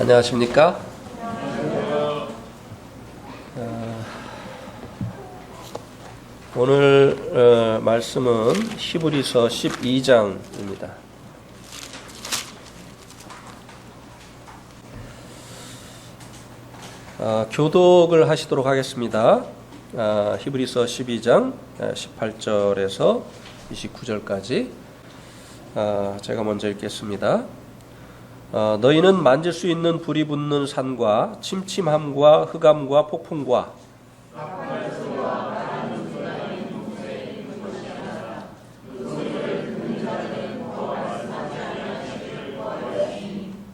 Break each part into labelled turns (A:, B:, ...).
A: 안녕하십니까? 오늘 말씀은 히브리서 12장입니다. 교독을 하시도록 하겠습니다. 히브리서 12장 18절에서 29절까지 제가 먼저 읽겠습니다. 너희는 만질 수 있는 불이 붙는 산과 침침함과 흑암과 폭풍과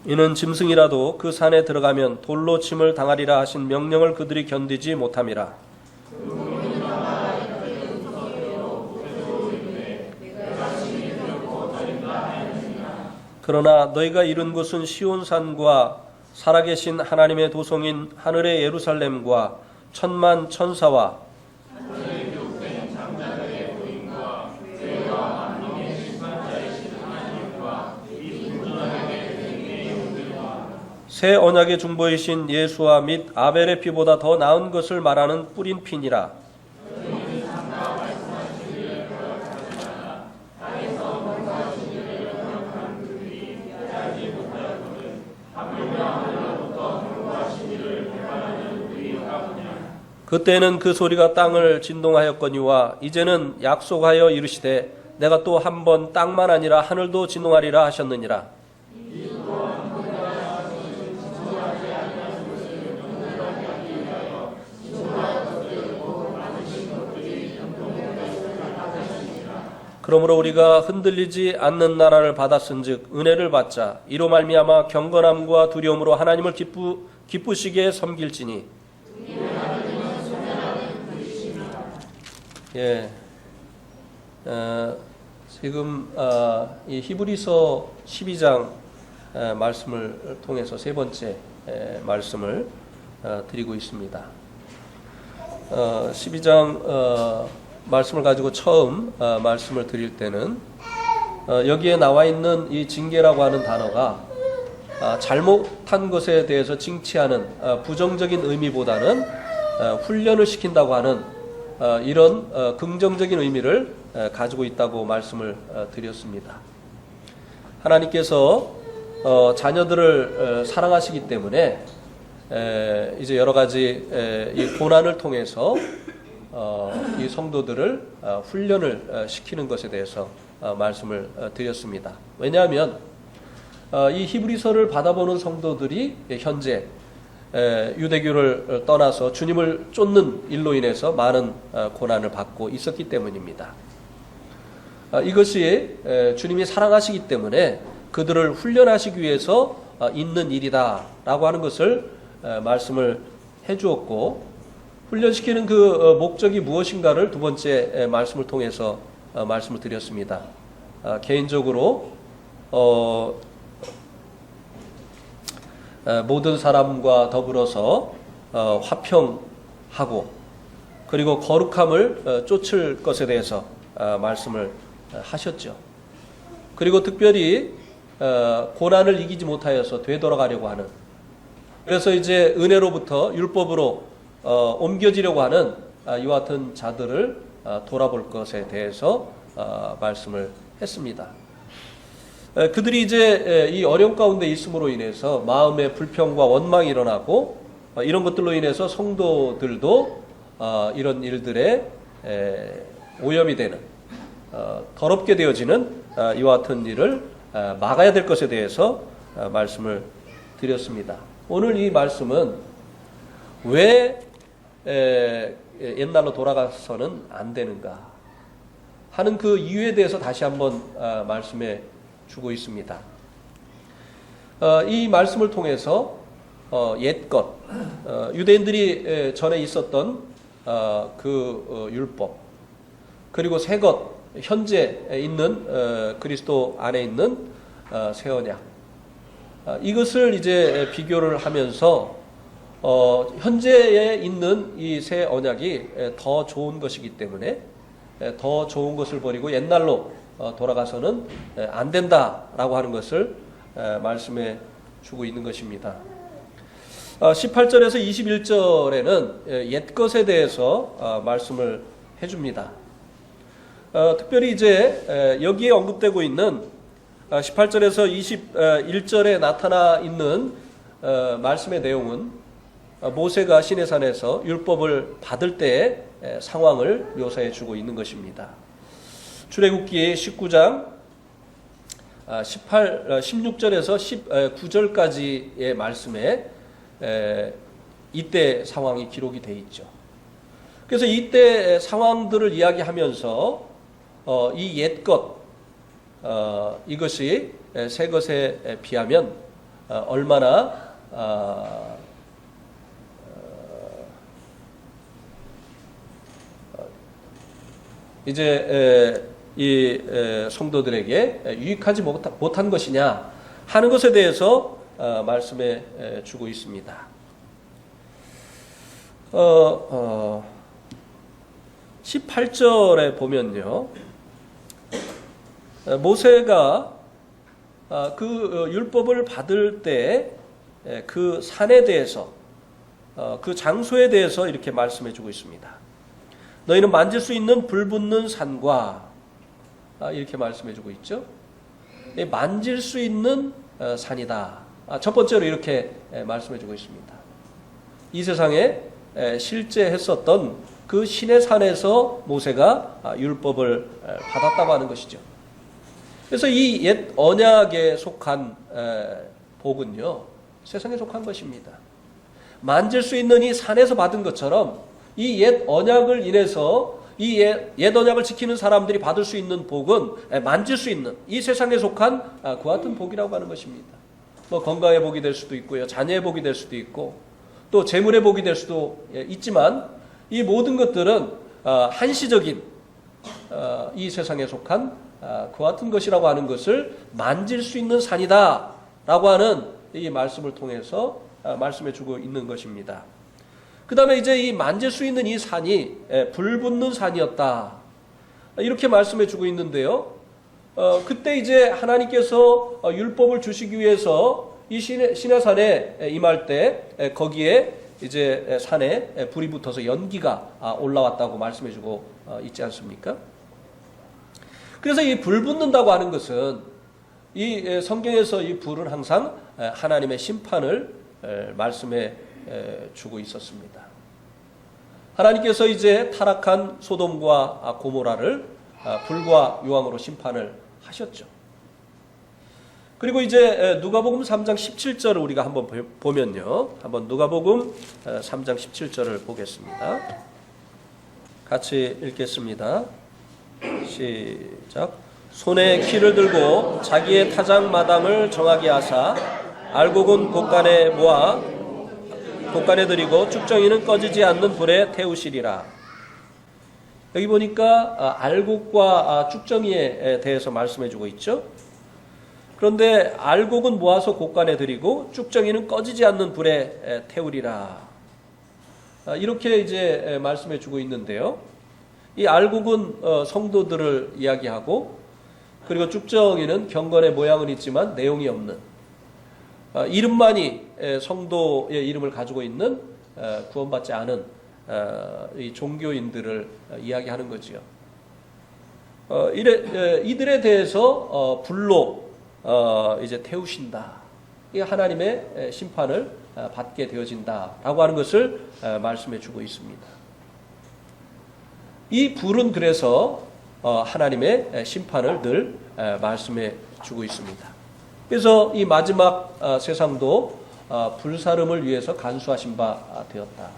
A: 이는 짐승이라도 그 산에 들어가면 돌로 침을 당하리라 하신 명령을 그들이 견디지 못함이라. 그러나 너희가 이룬 곳은 시온산과 살아계신 하나님의 도성인 하늘의 예루살렘과 천만 천사와 새 언약의 중보이신 예수와 및 아벨의 피보다 더 나은 것을 말하는 뿌린 피니라. 그때는 그 소리가 땅을 진동하였거니와 이제는 약속하여 이르시되 내가 또 한 번 땅만 아니라 하늘도 진동하리라 하셨느니라. 그러므로 우리가 흔들리지 않는 나라를 받았은즉 은혜를 받자. 이로 말미암아 경건함과 두려움으로 하나님을 기쁘시게 섬길지니. 지금 이 히브리서 12장 말씀을 통해서 세 번째 말씀을 드리고 있습니다. 12장 말씀을 가지고 처음 말씀을 드릴 때는 여기에 나와 있는 이 징계라고 하는 단어가 잘못한 것에 대해서 징치하는 부정적인 의미보다는 훈련을 시킨다고 하는 이런 긍정적인 의미를 가지고 있다고 말씀을 드렸습니다. 하나님께서 자녀들을 사랑하시기 때문에 이제 여러 가지 이 고난을 통해서 이 성도들을 훈련을 시키는 것에 대해서 말씀을 드렸습니다. 왜냐하면 이 히브리서를 받아보는 성도들이 현재 유대교를 떠나서 주님을 쫓는 일로 인해서 많은 고난을 받고 있었기 때문입니다. 이것이 주님이 사랑하시기 때문에 그들을 훈련하시기 위해서 있는 일이다라고 하는 것을 말씀을 해주었고, 훈련시키는 그 목적이 무엇인가를 두 번째 말씀을 통해서 말씀을 드렸습니다. 개인적으로 모든 사람과 더불어서 화평하고 그리고 거룩함을 쫓을 것에 대해서 말씀을 하셨죠. 그리고 특별히 고난을 이기지 못하여서 되돌아가려고 하는, 그래서 이제 은혜로부터 율법으로 옮겨지려고 하는 이와 같은 자들을 돌아볼 것에 대해서 말씀을 했습니다. 그들이 이제 이 어려움 가운데 있음으로 인해서 마음의 불평과 원망이 일어나고 이런 것들로 인해서 성도들도 이런 일들에 오염이 되는, 더럽게 되어지는 이와 같은 일을 막아야 될 것에 대해서 말씀을 드렸습니다. 오늘 이 말씀은 왜 옛날로 돌아가서는 안 되는가 하는 그 이유에 대해서 다시 한번 말씀해 주고 있습니다. 이 말씀을 통해서 옛것, 유대인들이 전에 있었던 그 율법, 그리고 새것, 현재 있는 그리스도 안에 있는 새 언약, 이것을 이제 비교를 하면서 현재에 있는 이 새 언약이 더 좋은 것이기 때문에 더 좋은 것을 버리고 옛날로 돌아가서는 안 된다라고 하는 것을 말씀해 주고 있는 것입니다. 18절에서 21절에는 옛것에 대해서 말씀을 해줍니다. 특별히 이제 여기에 언급되고 있는 18절에서 21절에 나타나 있는 말씀의 내용은 모세가 시내산에서 율법을 받을 때의 상황을 묘사해 주고 있는 것입니다. 출애굽기 19장 16절에서 19절까지의 말씀에 이때 상황이 기록이 되어 있죠. 그래서 이때 상황들을 이야기하면서 이 옛것 이것이 새 것에 비하면 얼마나 이제 이 성도들에게 유익하지 못한 것이냐 하는 것에 대해서 말씀해 주고 있습니다. 18절에 보면요, 모세가 그 율법을 받을 때 그 산에 대해서 그 장소에 대해서 이렇게 말씀해 주고 있습니다. 너희는 만질 수 있는 불붙는 산과 이렇게 말씀해 주고 있죠. 만질 수 있는 산이다. 첫 번째로 이렇게 말씀해 주고 있습니다. 이 세상에 실제 했었던 그 신의 산에서 모세가 율법을 받았다고 하는 것이죠. 그래서 이 옛 언약에 속한 복은요, 세상에 속한 것입니다. 만질 수 있는 이 산에서 받은 것처럼 이 옛 언약을 인해서 이 옛 언약을 지키는 사람들이 받을 수 있는 복은 만질 수 있는 이 세상에 속한 그와 같은 복이라고 하는 것입니다. 뭐 건강의 복이 될 수도 있고요, 자녀의 복이 될 수도 있고, 또 재물의 복이 될 수도 있지만 이 모든 것들은 한시적인 이 세상에 속한 그와 같은 것이라고 하는 것을 만질 수 있는 산이다 라고 하는 이 말씀을 통해서 말씀해 주고 있는 것입니다. 그 다음에 이제 이 만질 수 있는 이 산이 불붙는 산이었다 이렇게 말씀해 주고 있는데요, 그때 이제 하나님께서 율법을 주시기 위해서 이 시내산에 임할 때 거기에 이제 산에 불이 붙어서 연기가 올라왔다고 말씀해 주고 있지 않습니까? 그래서 이 불 붙는다고 하는 것은 이 성경에서 이 불은 항상 하나님의 심판을 말씀해 주고 있었습니다. 하나님께서 이제 타락한 소돔과 고모라를 불과 유황으로 심판을 하셨죠. 그리고 이제 누가복음 3장 17절을 우리가 한번 보면요, 한번 누가복음 3장 17절을 보겠습니다. 같이 읽겠습니다. 시작. 손에 키를 들고 자기의 타작 마당을 정하게 하사 알곡은 곳간에 모아 곳간에 들이고 쭉정이는 꺼지지 않는 불에 태우시리라. 여기 보니까 알곡과 쭉정이에 대해서 말씀해 주고 있죠. 그런데 알곡은 모아서 곳간에 들이고 쭉정이는 꺼지지 않는 불에 태우리라. 이렇게 이제 말씀해 주고 있는데요. 이 알곡은 성도들을 이야기하고, 그리고 쭉정이는 경건의 모양은 있지만 내용이 없는, 이름만이 성도의 이름을 가지고 있는 구원받지 않은 이 종교인들을 이야기하는 거지요. 이들에 대해서 불로 이제 태우신다. 이 하나님의 심판을 받게 되어진다라고 하는 것을 말씀해 주고 있습니다. 이 불은 그래서 하나님의 심판을 늘 말씀해 주고 있습니다. 그래서 이 마지막 세상도 불사름을 위해서 간수하신 바 되었다.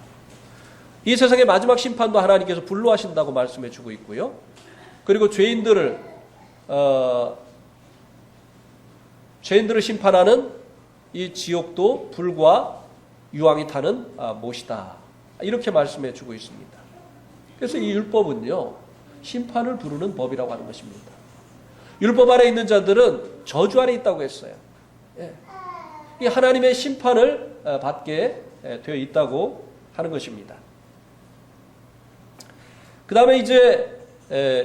A: 이 세상의 마지막 심판도 하나님께서 불로 하신다고 말씀해 주고 있고요. 그리고 죄인들을 심판하는 이 지옥도 불과 유황이 타는 못이다. 이렇게 말씀해 주고 있습니다. 그래서 이 율법은요, 심판을 부르는 법이라고 하는 것입니다. 율법 아래 있는 자들은 저주 아래 있다고 했어요. 이 하나님의 심판을 받게 되어 있다고 하는 것입니다. 그 다음에 이제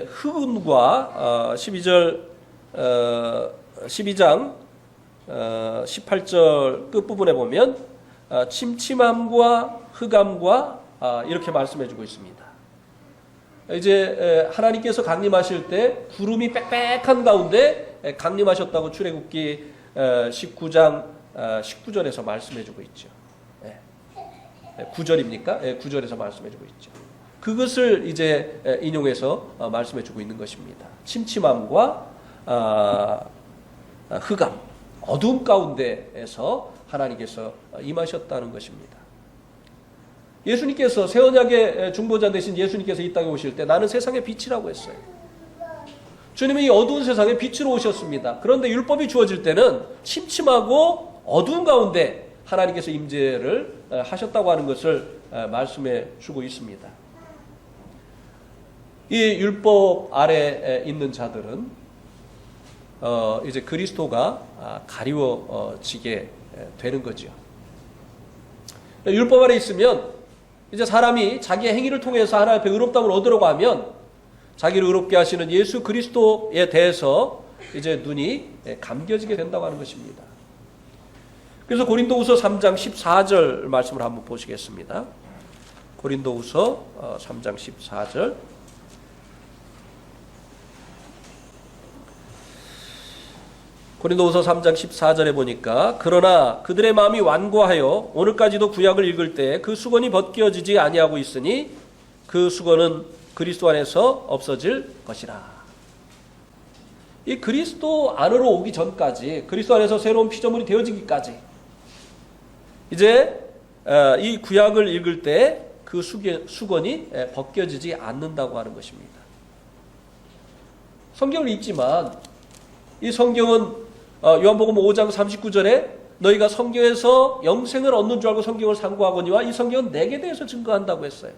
A: 흑운과 12장 18절 끝부분에 보면 침침함과 흑암과 이렇게 말씀해주고 있습니다. 이제 하나님께서 강림하실 때 구름이 빽빽한 가운데 강림하셨다고 출애굽기 19장 19절에서 말씀해주고 있죠. 9절입니까? 9절에서 말씀해주고 있죠. 그것을 이제 인용해서 말씀해주고 있는 것입니다. 침침함과 흑암, 어두움 가운데에서 하나님께서 임하셨다는 것입니다. 예수님께서 새 언약의 중보자 되신 예수님께서 이 땅에 오실 때 나는 세상의 빛이라고 했어요. 주님은 이 어두운 세상에 빛으로 오셨습니다. 그런데 율법이 주어질 때는 침침하고 어두운 가운데 하나님께서 임재를 하셨다고 하는 것을 말씀해 주고 있습니다. 이 율법 아래 있는 자들은 이제 그리스도가 가리워지게 되는 거죠. 율법 아래 있으면 이제 사람이 자기의 행위를 통해서 하나님 앞에 의롭다움을 얻으려고 하면 자기를 의롭게 하시는 예수 그리스도에 대해서 이제 눈이 감겨지게 된다고 하는 것입니다. 그래서 고린도후서 3장 14절 말씀을 한번 보시겠습니다. 고린도후서 3장 14절. 고린도후서 3장 14절에 보니까 그러나 그들의 마음이 완고하여 오늘까지도 구약을 읽을 때 그 수건이 벗겨지지 아니하고 있으니 그 수건은 그리스도 안에서 없어질 것이라. 이 그리스도 안으로 오기 전까지, 그리스도 안에서 새로운 피조물이 되어지기까지 이제 이 구약을 읽을 때 그 수건이 벗겨지지 않는다고 하는 것입니다. 성경을 읽지만 이 성경은 요한복음 5장 39절에 너희가 성경에서 영생을 얻는 줄 알고 성경을 상고하거니와 이 성경은 내게 대해서 증거한다고 했어요.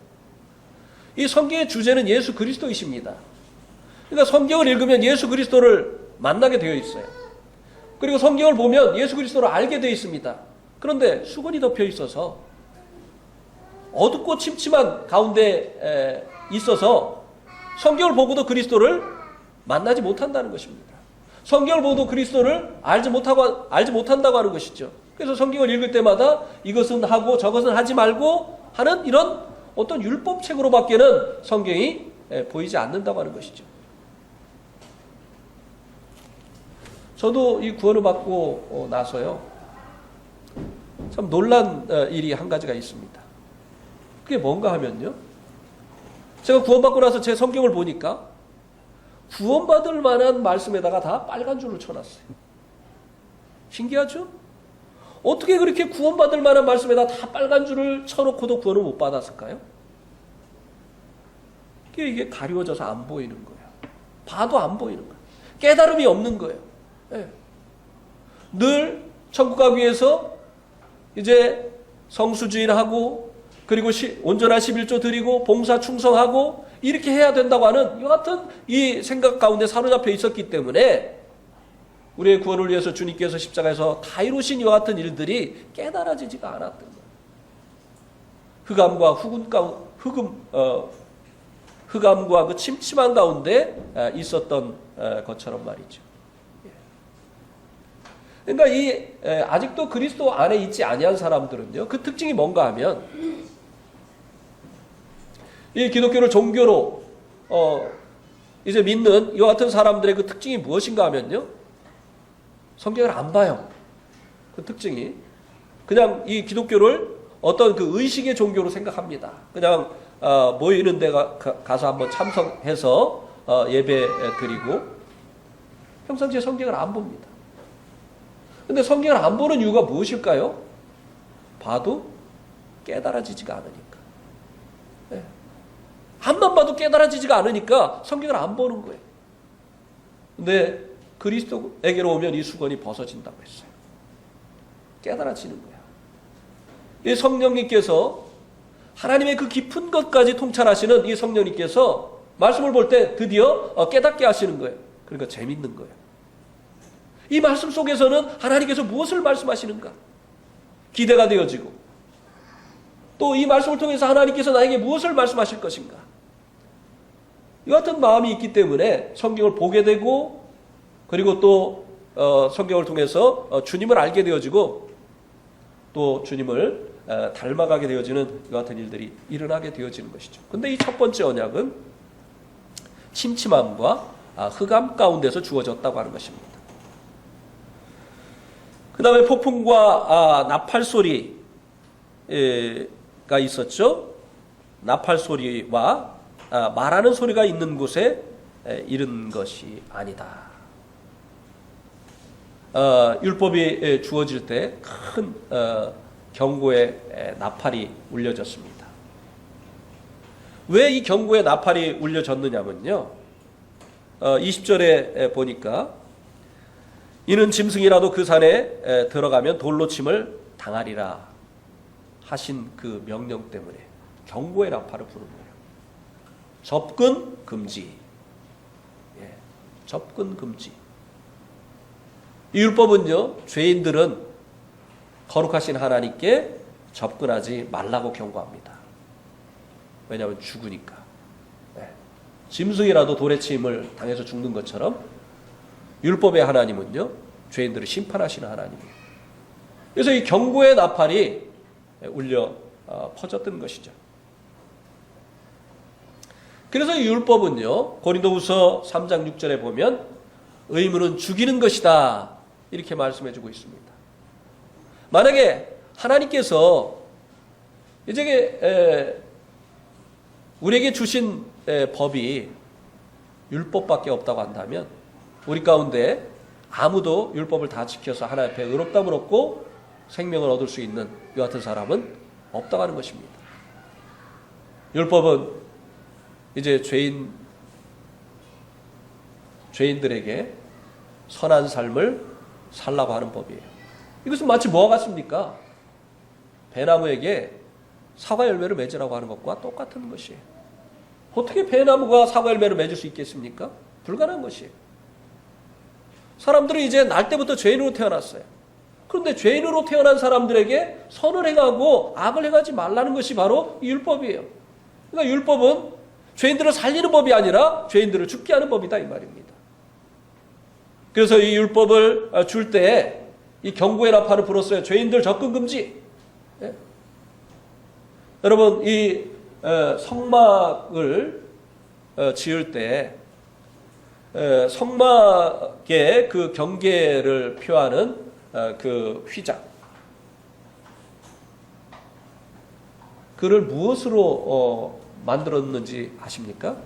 A: 이 성경의 주제는 예수 그리스도이십니다. 그러니까 성경을 읽으면 예수 그리스도를 만나게 되어 있어요. 그리고 성경을 보면 예수 그리스도를 알게 되어 있습니다. 그런데 수건이 덮여 있어서 어둡고 침침한 가운데 있어서 성경을 보고도 그리스도를 만나지 못한다는 것입니다. 성경을 보고도 그리스도를 알지 못한다고 하는 것이죠. 그래서 성경을 읽을 때마다 이것은 하고 저것은 하지 말고 하는 이런 어떤 율법책으로밖에는 성경이 보이지 않는다고 하는 것이죠. 저도 이 구원을 받고 나서요, 참 놀란 일이 한 가지가 있습니다. 그게 뭔가 하면요, 제가 구원받고 나서 제 성경을 보니까 구원받을 만한 말씀에다가 다 빨간 줄을 쳐놨어요. 신기하죠? 어떻게 그렇게 구원받을 만한 말씀에다 다 빨간 줄을 쳐놓고도 구원을 못 받았을까요? 이게 가리워져서 안 보이는 거예요. 봐도 안 보이는 거예요. 깨달음이 없는 거예요. 네. 늘 천국 가기 위해서 이제 성수주일하고 그리고 온전한 11조 드리고 봉사 충성하고 이렇게 해야 된다고 하는 이와 같은 이 생각 가운데 사로잡혀 있었기 때문에 우리의 구원을 위해서 주님께서 십자가에서 다 이루신 이와 같은 일들이 깨달아지지가 않았던 거예요. 흑암과 그 침침한 가운데 있었던 것처럼 말이죠. 그러니까 아직도 그리스도 안에 있지 아니한 사람들은요, 그 특징이 뭔가 하면 이 기독교를 종교로 이제 믿는 이와 같은 사람들의 그 특징이 무엇인가 하면요, 성경을 안 봐요. 그 특징이 그냥 이 기독교를 어떤 그 의식의 종교로 생각합니다. 그냥 모이는 데 가서 한번 참석해서 예배 드리고 평상시에 성경을 안 봅니다. 근데 성경을 안 보는 이유가 무엇일까요? 봐도 깨달아지지가 않으니까. 네. 한번 봐도 깨달아지지가 않으니까 성경을 안 보는 거예요. 근데 그리스도에게로 오면 이 수건이 벗어진다고 했어요. 깨달아지는 거예요. 이 성령님께서 하나님의 그 깊은 것까지 통찰하시는 이 성령님께서 말씀을 볼 때 드디어 깨닫게 하시는 거예요. 그러니까 재밌는 거예요. 이 말씀 속에서는 하나님께서 무엇을 말씀하시는가 기대가 되어지고, 또 이 말씀을 통해서 하나님께서 나에게 무엇을 말씀하실 것인가, 이 같은 마음이 있기 때문에 성경을 보게 되고, 그리고 또 성경을 통해서 주님을 알게 되어지고, 또 주님을 닮아가게 되어지는 이 같은 일들이 일어나게 되어지는 것이죠. 근데 이 첫 번째 언약은 침침함과 흑암 가운데서 주어졌다고 하는 것입니다. 그 다음에 폭풍과 나팔 소리가 있었죠. 나팔 소리와 말하는 소리가 있는 곳에 이른 것이 아니다. 율법이 주어질 때 큰 경고의 나팔이 울려졌습니다. 왜 이 경고의 나팔이 울려졌느냐면요. 20절에 보니까 이는 짐승이라도 그 산에 들어가면 돌로 침을 당하리라 하신 그 명령 때문에 경고의 나팔을 부른 거예요. 접근 금지. 접근 금지. 이 율법은요, 죄인들은 거룩하신 하나님께 접근하지 말라고 경고합니다. 왜냐하면 죽으니까. 짐승이라도 돌에 침을 당해서 죽는 것처럼 율법의 하나님은요, 죄인들을 심판하시는 하나님이에요. 그래서 이 경고의 나팔이 울려 퍼졌던 것이죠. 그래서 이 율법은요, 고린도후서 3장 6절에 보면 의무는 죽이는 것이다 이렇게 말씀해주고 있습니다. 만약에 하나님께서 이제 우리에게 주신 법이 율법밖에 없다고 한다면 우리 가운데 아무도 율법을 다 지켜서 하나님 앞에 의롭다함을 얻고 생명을 얻을 수 있는 이 같은 사람은 없다고 하는 것입니다. 율법은 이제 죄인들에게 선한 삶을 살라고 하는 법이에요. 이것은 마치 뭐와 같습니까? 배나무에게 사과 열매를 맺으라고 하는 것과 똑같은 것이에요. 어떻게 배나무가 사과 열매를 맺을 수 있겠습니까? 불가능한 것이에요. 사람들은 이제 날 때부터 죄인으로 태어났어요. 그런데 죄인으로 태어난 사람들에게 선을 행하고 악을 행하지 말라는 것이 바로 이 율법이에요. 그러니까 율법은 죄인들을 살리는 법이 아니라 죄인들을 죽게 하는 법이다 이 말입니다. 그래서 이 율법을 줄 때 이 경고의 나팔을 불었어요. 죄인들 접근 금지. 여러분 이 성막을 지을 때 성막의 그 경계를 표하는 그 휘장, 그를 무엇으로 만들었는지 아십니까?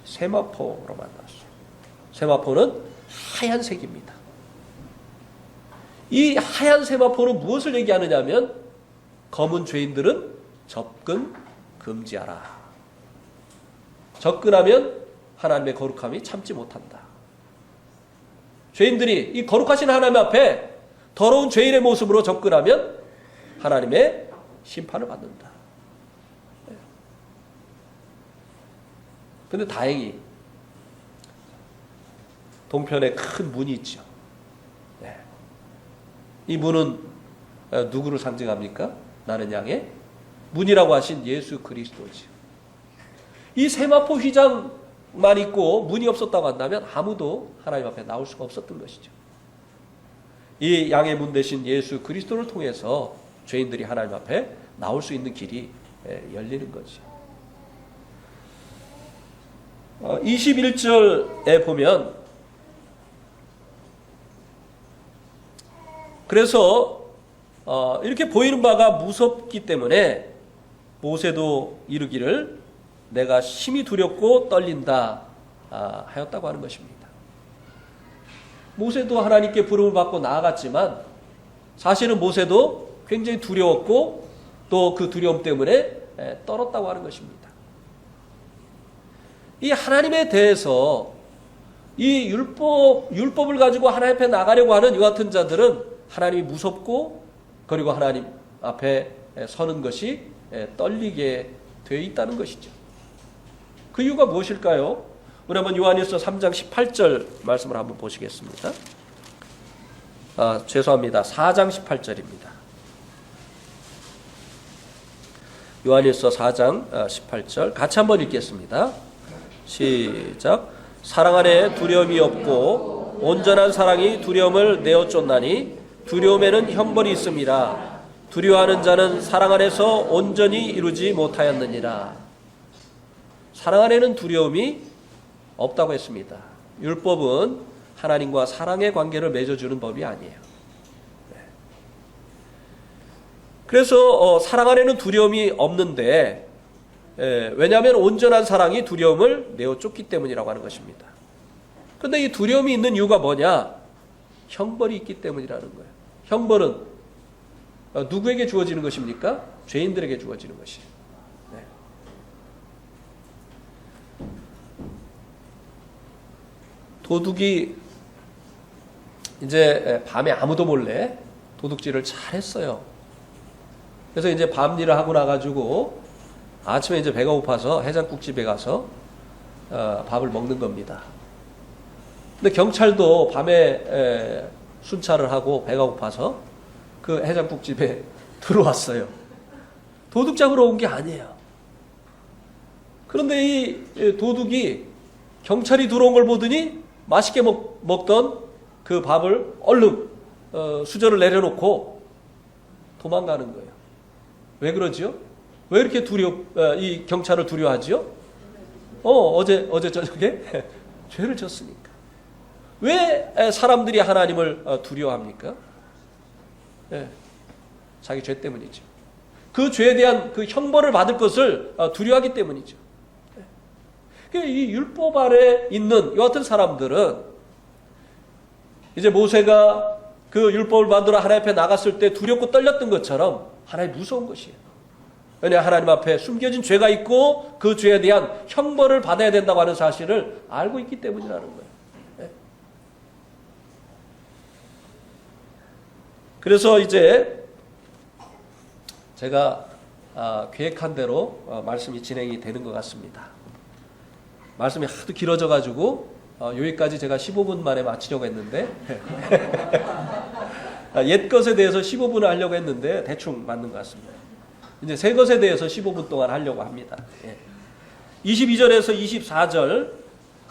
A: 세마포로 만들었어요. 세마포는 하얀색입니다. 이 하얀 세마포는 무엇을 얘기하느냐 하면 검은 죄인들은 접근 금지하라. 접근하면 하나님의 거룩함이 참지 못한다. 죄인들이 이 거룩하신 하나님 앞에 더러운 죄인의 모습으로 접근하면 하나님의 심판을 받는다. 그런데 다행히 동편에 큰 문이 있죠. 이 문은 누구를 상징합니까? 나는 양의 문이라고 하신 예수 그리스도지. 이 세마포 휘장만 있고 문이 없었다고 한다면 아무도 하나님 앞에 나올 수가 없었던 것이죠. 이 양의 문 대신 예수 그리스도를 통해서 죄인들이 하나님 앞에 나올 수 있는 길이 열리는 거지. 21절에 보면 그래서 이렇게 보이는 바가 무섭기 때문에 모세도 이르기를 내가 심히 두렵고 떨린다 하였다고 하는 것입니다. 모세도 하나님께 부름을 받고 나아갔지만 사실은 모세도 굉장히 두려웠고 또 그 두려움 때문에 떨었다고 하는 것입니다. 이 하나님에 대해서 이 율법을 가지고 하나님 앞에 나가려고 하는 이 같은 자들은 하나님이 무섭고 그리고 하나님 앞에 서는 것이 떨리게 되어 있다는 것이죠. 그 이유가 무엇일까요? 우리 한번 요한일서 3장 18절 말씀을 한번 보시겠습니다. 죄송합니다. 4장 18절입니다. 요한일서 4장 18절 같이 한번 읽겠습니다. 시작. 사랑 안에 두려움이 없고 온전한 사랑이 두려움을 내어 쫓나니 두려움에는 형벌이 있습니다. 두려워하는 자는 사랑 안에서 온전히 이루지 못하였느니라. 사랑 안에는 두려움이 없다고 했습니다. 율법은 하나님과 사랑의 관계를 맺어주는 법이 아니에요. 그래서 사랑 안에는 두려움이 없는데, 왜냐하면 온전한 사랑이 두려움을 내어 쫓기 때문이라고 하는 것입니다. 그런데 이 두려움이 있는 이유가 뭐냐? 형벌이 있기 때문이라는 거예요. 형벌은 누구에게 주어지는 것입니까? 죄인들에게 주어지는 것이에요. 네. 도둑이 이제 밤에 아무도 몰래 도둑질을 잘 했어요. 그래서 이제 밤 일을 하고 나가지고 아침에 이제 배가 고파서 해장국집에 가서 밥을 먹는 겁니다. 근데 경찰도 밤에 순찰을 하고 배가 고파서 그 해장국집에 들어왔어요. 도둑 잡으러 온 게 아니에요. 그런데 이 도둑이 경찰이 들어온 걸 보더니 맛있게 먹던 그 밥을 얼른 수저를 내려놓고 도망가는 거예요. 왜 그러지요? 왜 이렇게 이 경찰을 두려워하지요? 어제 저녁에 죄를 졌으니까. 왜 사람들이 하나님을 두려워합니까? 네, 자기 죄 때문이죠. 그 죄에 대한 그 형벌을 받을 것을 두려워하기 때문이죠. 이 율법 아래 있는 이 같은 사람들은 이제 모세가 그 율법을 만들어 하나님 앞에 나갔을 때 두렵고 떨렸던 것처럼 하나님 무서운 것이에요. 왜냐하면 하나님 앞에 숨겨진 죄가 있고 그 죄에 대한 형벌을 받아야 된다고 하는 사실을 알고 있기 때문이라는 거예요. 네. 그래서 이제 제가 계획한 대로 말씀이 진행이 되는 것 같습니다. 말씀이 하도 길어져가지고 여기까지 제가 15분 만에 마치려고 했는데 옛 것에 대해서 15분을 하려고 했는데 대충 맞는 것 같습니다. 이제 새 것에 대해서 15분 동안 하려고 합니다. 22절에서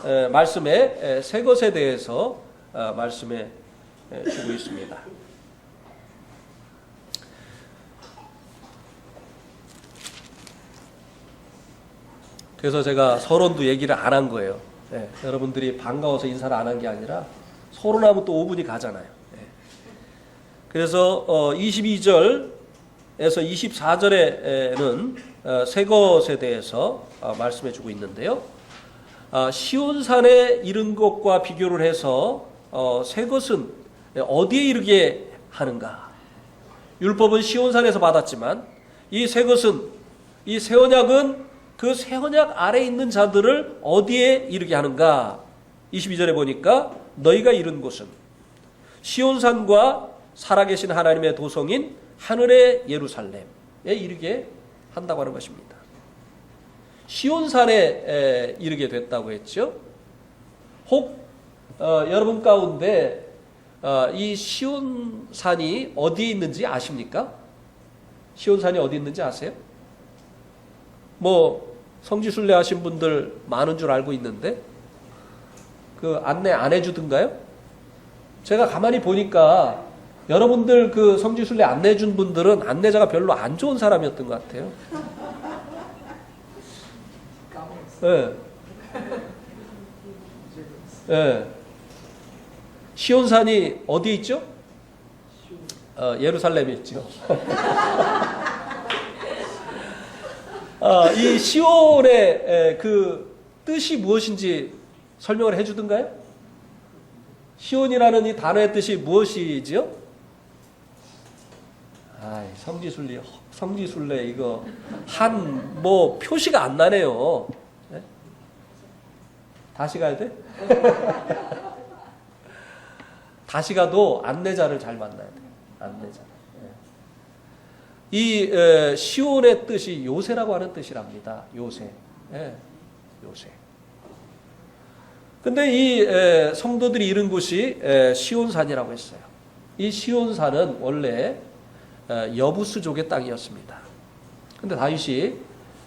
A: 24절 말씀에 새 것에 대해서 말씀해 주고 있습니다. 그래서 제가 서론도 얘기를 안 한 거예요. 여러분들이 반가워서 인사를 안 한 게 아니라 서론하면 또 5분이 가잖아요. 그래서 22절에서 24절에는 새 것에 대해서 말씀해 주고 있는데요. 시온산에 이른 것과 비교를 해서 새 것은 어디에 이르게 하는가? 율법은 시온산에서 받았지만 이 새 것은, 이 새 언약은 그 새 언약 아래에 있는 자들을 어디에 이르게 하는가? 22절에 보니까 너희가 이른 곳은 시온산과 살아계신 하나님의 도성인 하늘의 예루살렘에 이르게 한다고 하는 것입니다. 시온산에 이르게 됐다고 했죠. 혹 여러분 가운데 이 시온산이 어디에 있는지 아십니까? 시온산이 어디 있는지 아세요? 뭐 성지순례 하신 분들 많은 줄 알고 있는데 그 안내 안 해주던가요? 제가 가만히 보니까 여러분들 그 성지순례 안내 준 분들은 안내자가 별로 안 좋은 사람이었던 것 같아요. 네. 네. 시온산이 어디 있죠? 예루살렘에 있죠. 이 시온의 그 뜻이 무엇인지 설명을 해주던가요? 시온이라는 이 단어의 뜻이 무엇이지요? 성지순례 이거 뭐 표시가 안 나네요. 네? 다시 가야 돼? 다시 가도 안내자를 잘 만나야 돼요. 안내자. 이 시온의 뜻이 요새라고 하는 뜻이랍니다. 요새. 요새. 근데 이 성도들이 이른 곳이 시온산이라고 했어요. 이 시온산은 원래 여부스족의 땅이었습니다. 근데 다윗이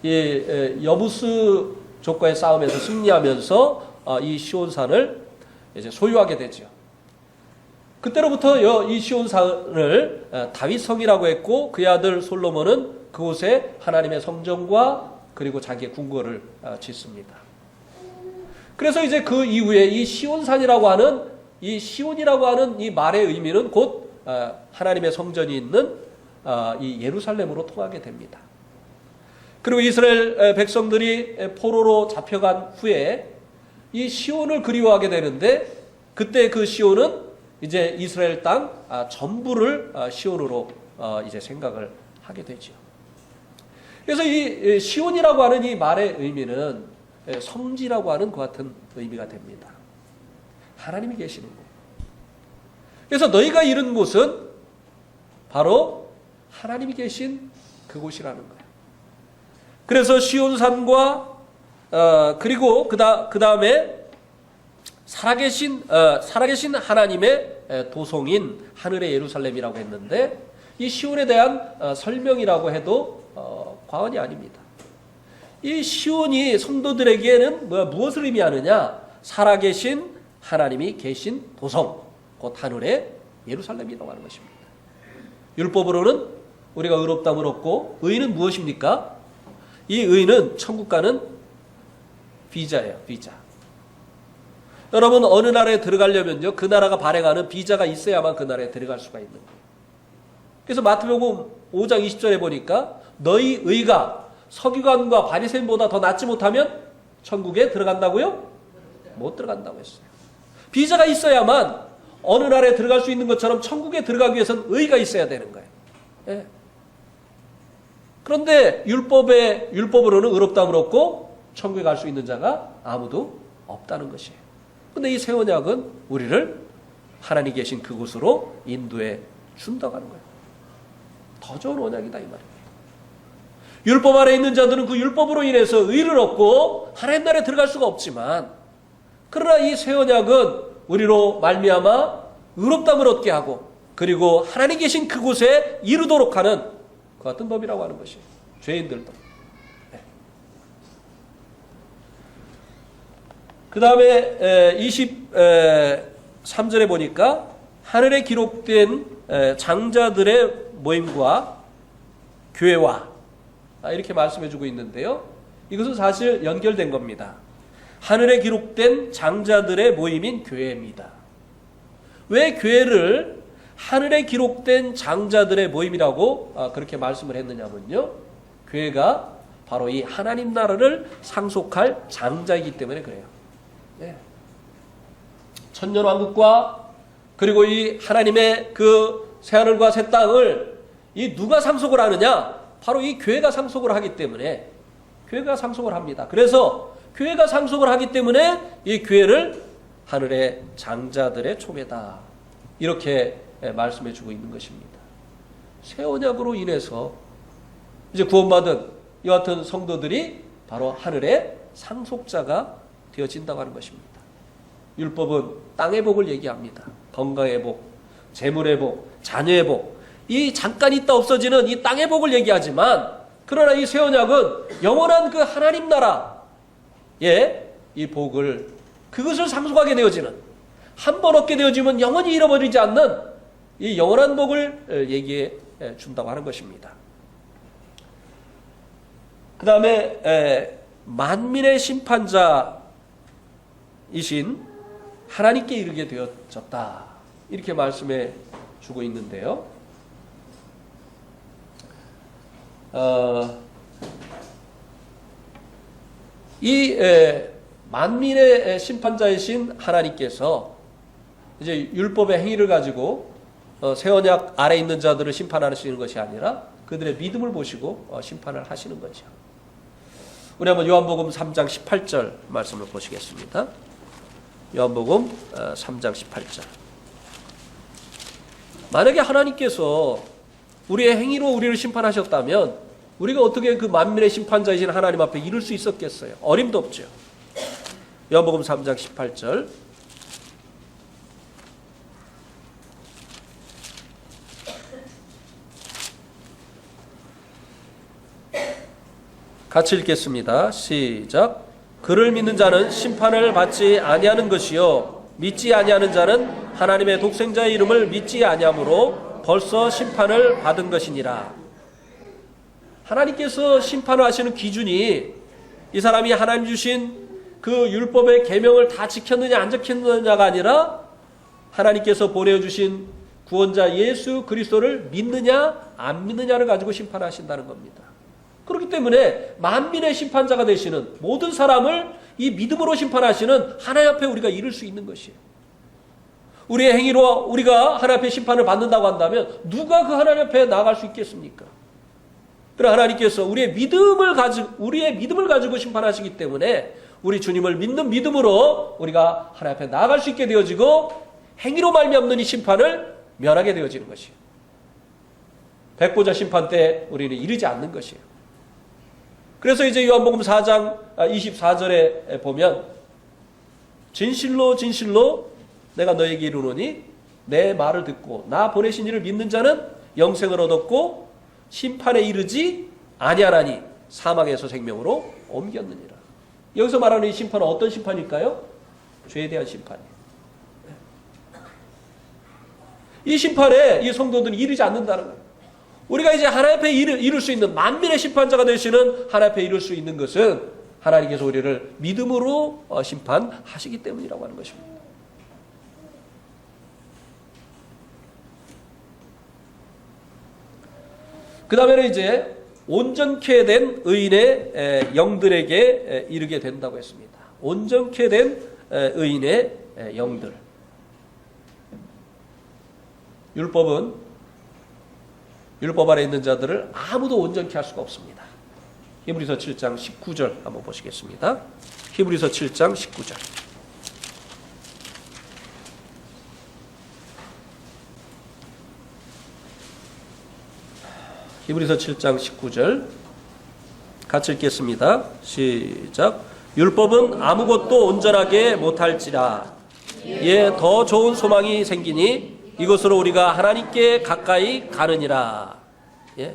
A: 이 여부스족과의 싸움에서 승리하면서 이 시온산을 이제 소유하게 되죠. 그때로부터 이 시온산을 다윗성이라고 했고 그의 아들 솔로몬은 그곳에 하나님의 성전과 그리고 자기의 궁궐을 짓습니다. 그래서 이제 그 이후에 이 시온산이라고 하는 이 시온이라고 하는 이 말의 의미는 곧 하나님의 성전이 있는 이 예루살렘으로 통하게 됩니다. 그리고 이스라엘 백성들이 포로로 잡혀간 후에 이 시온을 그리워하게 되는데 그때 그 시온은 이제 이스라엘 땅 전부를 시온으로 이제 생각을 하게 되죠. 그래서 이 시온이라고 하는 이 말의 의미는 성지라고 하는 그 같은 의미가 됩니다. 하나님이 계시는 곳. 그래서 너희가 이른 곳은 바로 하나님이 계신 그곳이라는 거예요. 그래서 시온산과 그리고 그 다음에 살아계신 하나님의 도성인 하늘의 예루살렘이라고 했는데 이 시온에 대한 설명이라고 해도 과언이 아닙니다. 이 시온이 성도들에게는 무엇을 의미하느냐? 살아계신 하나님이 계신 도성, 곧 하늘의 예루살렘이라고 하는 것입니다. 율법으로는 우리가 의롭다함을 얻고 의는 무엇입니까? 이 의는 천국 가는 비자예요. 비자. 여러분 어느 나라에 들어가려면요 그 나라가 발행하는 비자가 있어야만 그 나라에 들어갈 수가 있는 거예요. 그래서 마태복음 5장 20절에 보니까 너희 의가 서기관과 바리새인보다 더 낫지 못하면 천국에 들어간다고요? 못 들어간다고 했어요. 비자가 있어야만 어느 나라에 들어갈 수 있는 것처럼 천국에 들어가기 위해서는 의가 있어야 되는 거예요. 예. 그런데 율법으로는 의롭다함을 얻고 천국에 갈 수 있는 자가 아무도 없다는 것이에요. 그런데 이 새 언약은 우리를 하나님 계신 그곳으로 인도해 준다고 하는 거예요. 더 좋은 언약이다 이 말이에요. 율법 아래 있는 자들은 그 율법으로 인해서 의를 얻고 하나님 나라에 들어갈 수가 없지만 그러나 이 새 언약은 우리로 말미암아 의롭다함을 얻게 하고 그리고 하나님 계신 그곳에 이르도록 하는 그 같은 법이라고 하는 것이에요. 죄인들도. 네. 그 다음에 23절에 보니까 하늘에 기록된 장자들의 모임과 교회와 이렇게 말씀해주고 있는데요. 이것은 사실 연결된 겁니다. 하늘에 기록된 장자들의 모임인 교회입니다. 왜 교회를 하늘에 기록된 장자들의 모임이라고 그렇게 말씀을 했느냐면요. 교회가 바로 이 하나님 나라를 상속할 장자이기 때문에 그래요. 네. 천년왕국과 그리고 이 하나님의 그 새하늘과 새 땅을 이 누가 상속을 하느냐? 바로 이 교회가 상속을 하기 때문에 교회가 상속을 합니다. 그래서 교회가 상속을 하기 때문에 이 교회를 하늘의 장자들의 총회다. 이렇게 말씀해 주고 있는 것입니다. 새 언약으로 인해서 이제 구원받은 이 같은 성도들이 바로 하늘의 상속자가 되어진다고 하는 것입니다. 율법은 땅의 복을 얘기합니다. 건강의 복, 재물의 복, 자녀의 복. 이 잠깐 있다 없어지는 이 땅의 복을 얘기하지만 그러나 이 새 언약은 영원한 그 하나님 나라의 이 복을 그것을 상속하게 되어지는 한 번 얻게 되어지면 영원히 잃어버리지 않는 이 영원한 복을 얘기해 준다고 하는 것입니다. 그 다음에 만민의 심판자이신 하나님께 이르게 되어졌다. 이렇게 말씀해 주고 있는데요. 이 만민의 심판자이신 하나님께서 이제 율법의 행위를 가지고 새 언약 아래 있는 자들을 심판하시는 것이 아니라 그들의 믿음을 보시고 심판을 하시는 거죠. 우리 한번 요한복음 3장 18절 말씀을 보시겠습니다. 요한복음 3장 18절. 만약에 하나님께서 우리의 행위로 우리를 심판하셨다면 우리가 어떻게 그 만민의 심판자이신 하나님 앞에 이를 수 있었겠어요? 어림도 없죠. 요한복음 3장 18절. 같이 읽겠습니다. 시작. 그를 믿는 자는 심판을 받지 아니하는 것이요 믿지 아니하는 자는 하나님의 독생자의 이름을 믿지 아니하므로 벌써 심판을 받은 것이니라. 하나님께서 심판을 하시는 기준이 이 사람이 하나님 주신 그 율법의 계명을 다 지켰느냐 안 지켰느냐가 아니라 하나님께서 보내주신 구원자 예수 그리스도를 믿느냐 안 믿느냐를 가지고 심판하신다는 겁니다. 그렇기 때문에 만민의 심판자가 되시는 모든 사람을 이 믿음으로 심판하시는 하나님 앞에 우리가 이를 수 있는 것이에요. 우리의 행위로 우리가 하나님 앞에 심판을 받는다고 한다면 누가 그 하나님 앞에 나아갈 수 있겠습니까? 그러나 하나님께서 우리의 믿음을 가지고 심판하시기 때문에 우리 주님을 믿는 믿음으로 우리가 하나님 앞에 나아갈 수 있게 되어지고 행위로 말미암는 이 심판을 면하게 되어지는 것이에요. 백보자 심판 때 우리는 이르지 않는 것이에요. 그래서 이제 요한복음 4장 24절에 보면 진실로 진실로 내가 너에게 이르노니 내 말을 듣고 나 보내신 이를 믿는 자는 영생을 얻었고 심판에 이르지 아니하나니 사망에서 생명으로 옮겼느니라. 여기서 말하는 이 심판은 어떤 심판일까요? 죄에 대한 심판이에요. 이 심판에 이 성도들이 이르지 않는다는 거예요. 우리가 이제 하나님 앞에 이룰 수 있는 만민의 심판자가 되시는 하나님 앞에 이룰 수 있는 것은 하나님께서 우리를 믿음으로 심판하시기 때문이라고 하는 것입니다. 그 다음에는 이제 온전케 된 의인의 영들에게 이르게 된다고 했습니다. 온전케 된 의인의 영들. 율법은 율법 아래 있는 자들을 아무도 온전케 할 수가 없습니다. 히브리서 7장 19절 한번 보시겠습니다. 히브리서 7장 19절. 히브리서 7장 19절 같이 읽겠습니다. 시작. 율법은 아무것도 온전하게 못할지라 이에 더 좋은 소망이 생기니 이것으로 우리가 하나님께 가까이 가느니라. 예.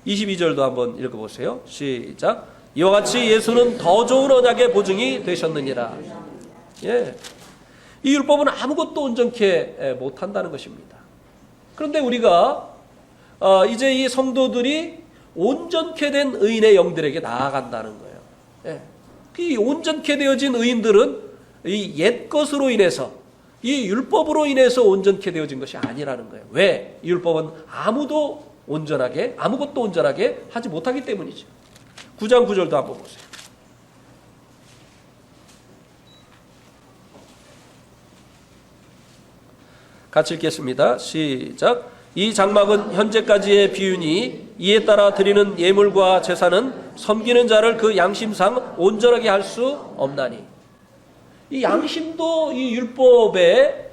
A: 22절도 한번 읽어보세요. 시작. 이와 같이 예수는 더 좋은 언약의 보증이 되셨느니라. 예. 이 율법은 아무것도 온전케 못한다는 것입니다. 그런데 우리가 이제 이 성도들이 온전케 된 의인의 영들에게 나아간다는 거예요. 예. 이 온전케 되어진 의인들은 이 옛 것으로 인해서 이 율법으로 인해서 온전케 되어진 것이 아니라는 거예요. 왜? 이 율법은 아무것도 온전하게 하지 못하기 때문이죠. 9장 9절도 한번 보세요. 같이 읽겠습니다. 시작. 이 장막은 현재까지의 비유니 이에 따라 드리는 예물과 제사는 섬기는 자를 그 양심상 온전하게 할 수 없나니. 이 양심도 이 율법에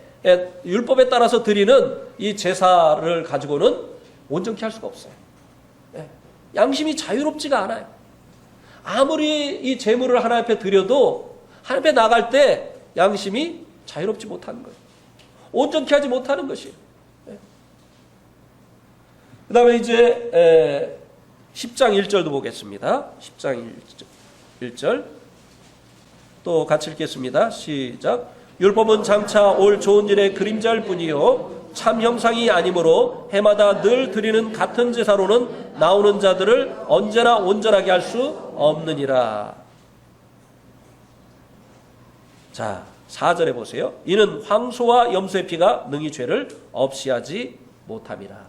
A: 따라서 드리는 이 제사를 가지고는 온전케 할 수가 없어요. 양심이 자유롭지가 않아요. 아무리 이 제물을 하나님 앞에 드려도 하나님 앞에 나갈 때 양심이 자유롭지 못하는 거예요. 온전케 하지 못하는 것이에요. 그 다음에 이제 10장 1절도 보겠습니다. 10장 1절 또 같이 읽겠습니다. 시작. 율법은 장차 올 좋은 일의 그림자일 뿐이요 참 형상이 아니므로 해마다 늘 드리는 같은 제사로는 나오는 자들을 언제나 온전하게 할 수 없느니라. 자, 4절에 보세요. 이는 황소와 염소의 피가 능히 죄를 없이 하지 못함이라.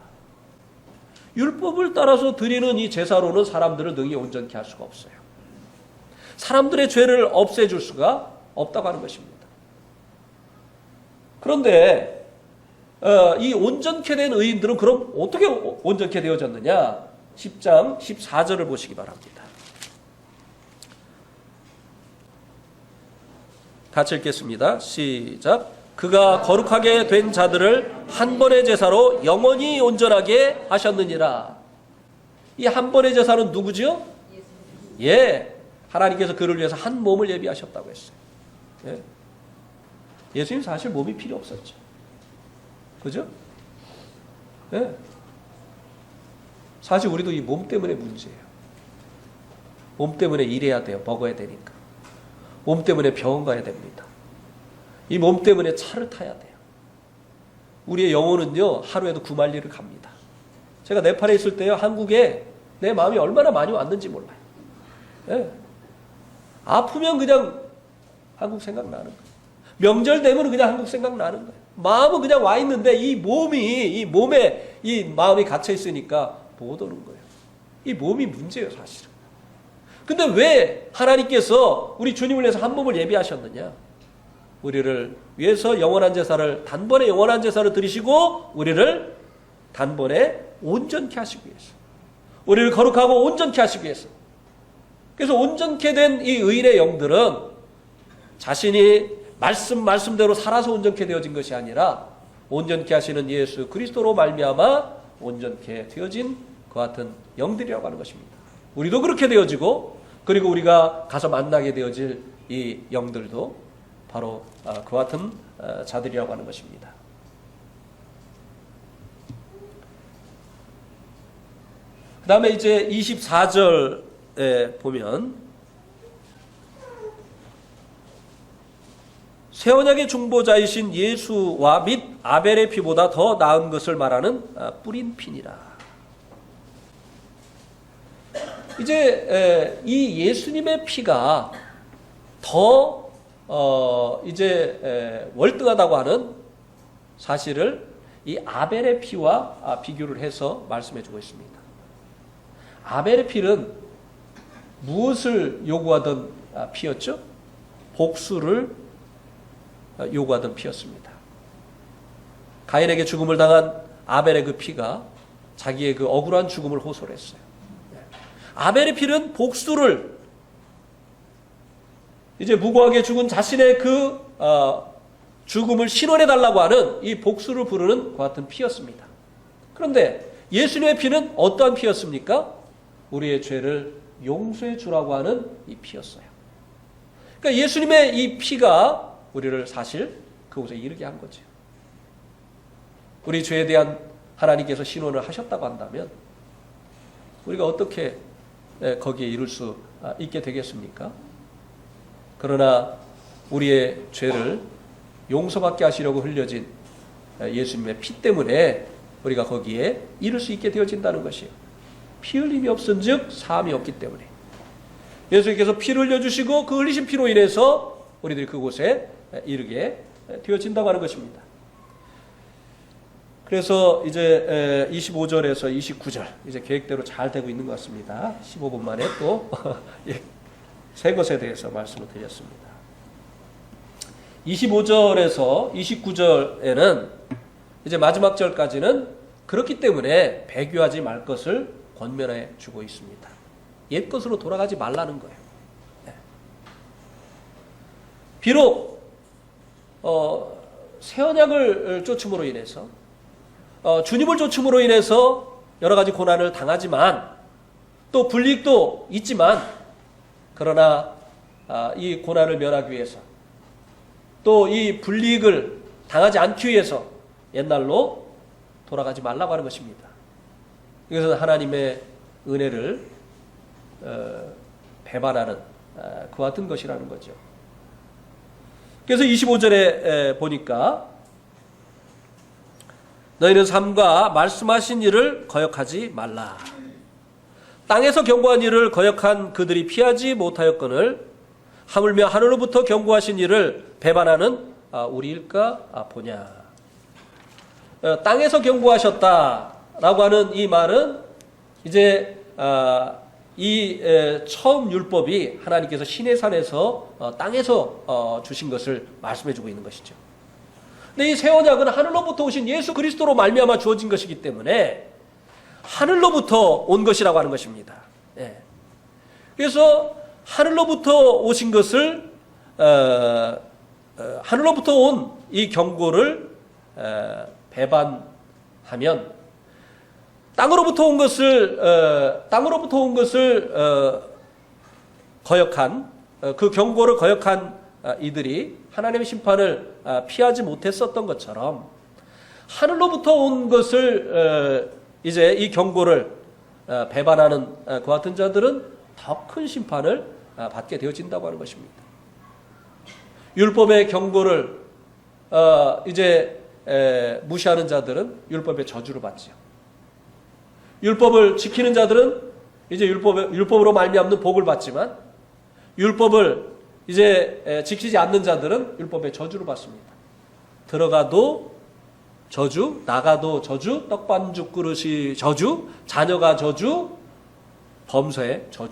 A: 율법을 따라서 드리는 이 제사로는 사람들을 능히 온전케 할 수가 없어요. 사람들의 죄를 없애줄 수가 없다고 하는 것입니다. 그런데 이 온전케 된 의인들은 그럼 어떻게 온전케 되어졌느냐? 10장 14절을 보시기 바랍니다. 같이 읽겠습니다. 시작. 그가 거룩하게 된 자들을 한 번의 제사로 영원히 온전하게 하셨느니라. 이 한 번의 제사는 누구죠? 예, 하나님께서 그를 위해서 한 몸을 예비하셨다고 했어요. 예. 예수님 사실 몸이 필요 없었죠. 그죠? 예. 사실 우리도 이 몸 때문에 문제예요. 몸 때문에 일해야 돼요. 먹어야 되니까. 몸 때문에 병원 가야 됩니다. 이 몸 때문에 차를 타야 돼요. 우리의 영혼은요, 하루에도 9마일을 갑니다. 제가 네팔에 있을 때요, 한국에 내 마음이 얼마나 많이 왔는지 몰라요. 예. 아프면 그냥 한국 생각나는 거예요. 명절 되면 그냥 한국 생각나는 거예요. 마음은 그냥 와 있는데 이 몸에 이 마음이 갇혀 있으니까 못 오는 거예요. 이 몸이 문제예요, 사실은. 근데 왜 하나님께서 우리 주님을 위해서 한 몸을 예비하셨느냐? 우리를 위해서 단번에 영원한 제사를 드리시고 우리를 단번에 온전케 하시기 위해서, 우리를 거룩하고 온전케 하시기 위해서. 그래서 온전케 된 이 의인의 영들은 자신이 말씀대로 살아서 온전케 되어진 것이 아니라 온전케 하시는 예수 그리스도로 말미암아 온전케 되어진 그 같은 영들이라고 하는 것입니다. 우리도 그렇게 되어지고, 그리고 우리가 가서 만나게 되어질 이 영들도 바로 그 같은 자들이라고 하는 것입니다. 그 다음에 이제 24절에 보면 새 언약의 중보자이신 예수와 및 아벨의 피보다 더 나은 것을 말하는 뿌린 피니라. 이제 이 예수님의 피가 더 월등하다고 하는 사실을 이 아벨의 피와 비교를 해서 말씀해주고 있습니다. 아벨의 피는 무엇을 요구하던 피였죠? 복수를 요구하던 피였습니다. 가인에게 죽음을 당한 아벨의 그 피가 자기의 그 억울한 죽음을 호소를 했어요. 아벨의 피는 복수를, 이제 무고하게 죽은 자신의 그 죽음을 신원해달라고 하는 이 복수를 부르는 그 같은 피였습니다. 그런데 예수님의 피는 어떠한 피였습니까? 우리의 죄를 용서해 주라고 하는 이 피였어요. 그러니까 예수님의 이 피가 우리를 사실 그곳에 이르게 한 거죠. 우리 죄에 대한 하나님께서 신원을 하셨다고 한다면 우리가 어떻게 거기에 이룰 수 있게 되겠습니까? 그러나 우리의 죄를 용서받게 하시려고 흘려진 예수님의 피 때문에 우리가 거기에 이룰 수 있게 되어진다는 것이에요. 피 흘림이 없은즉 사함이 없기 때문에 예수님께서 피를 흘려주시고 그 흘리신 피로 인해서 우리들이 그곳에 이르게 되어진다고 하는 것입니다. 그래서 이제 25절에서 29절 이제 계획대로 잘 되고 있는 것 같습니다. 15분 만에 또 새 것에 대해서 말씀을 드렸습니다. 25절에서 29절에는 이제 마지막 절까지는 그렇기 때문에 배교하지 말 것을 권면해 주고 있습니다. 옛 것으로 돌아가지 말라는 거예요. 네. 비록 새 언약을 쫓음으로 인해서 주님을 쫓음으로 인해서 여러 가지 고난을 당하지만 또 불이익도 있지만, 그러나 이 고난을 면하기 위해서 또 이 불이익을 당하지 않기 위해서 옛날로 돌아가지 말라고 하는 것입니다. 이것은 하나님의 은혜를 배반하는 그 같은 것이라는 거죠. 그래서 25절에 보니까 너희는 삼가 말씀하신 일을 거역하지 말라. 땅에서 경고한 일을 거역한 그들이 피하지 못하였거늘 하물며 하늘로부터 경고하신 일을 배반하는 우리일까 보냐. 땅에서 경고하셨다라고 하는 이 말은 이제 이 처음 율법이 하나님께서 시내산에서 땅에서 주신 것을 말씀해주고 있는 것이죠. 근데 이 새 언약은 하늘로부터 오신 예수 그리스도로 말미암아 주어진 것이기 때문에 하늘로부터 온 것이라고 하는 것입니다. 예. 그래서 하늘로부터 오신 것을 하늘로부터 온 이 경고를 배반하면 땅으로부터 온 것을 거역한 그 경고를 거역한 이들이 하나님의 심판을 피하지 못했었던 것처럼 하늘로부터 온 것을 이제 이 경고를 배반하는 그 같은 자들은 더 큰 심판을 받게 되어진다고 하는 것입니다. 율법의 경고를 이제 무시하는 자들은 율법의 저주를 받지요. 율법을 지키는 자들은 이제 율법으로 말미암는 복을 받지만 율법을 이제 지키지 않는 자들은 율법의 저주를 받습니다. 들어가도 저주, 나가도 저주, 떡반죽 그릇이 저주, 자녀가 저주, 범사에 저주.